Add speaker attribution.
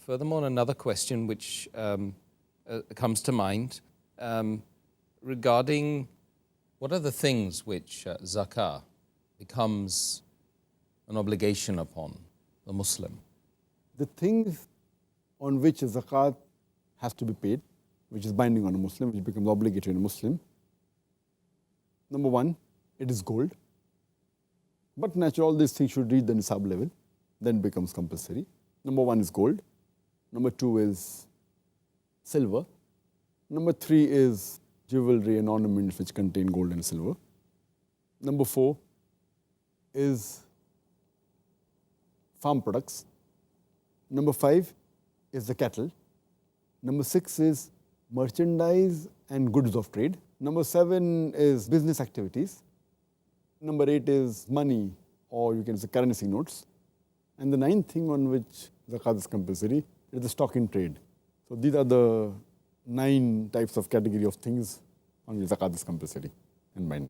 Speaker 1: furthermore, another question which comes to mind regarding what are the things which zakah becomes an obligation upon the Muslim?
Speaker 2: The things on which zakat has to be paid, which is binding on a Muslim, which becomes obligatory on a Muslim. Number one, it is gold. But naturally, all these things should reach the Nisaab level, then becomes compulsory. Number one is gold. Number two is silver. Number three is jewelry and ornaments which contain gold and silver. Number four is farm products. Number five is the cattle. Number six is merchandise and goods of trade. Number seven is business activities. Number eight is money, or you can say currency notes. And the ninth thing on which zakat is compulsory is the stock in trade. So these are the 9 types of category of things on which zakat is compulsory and binding.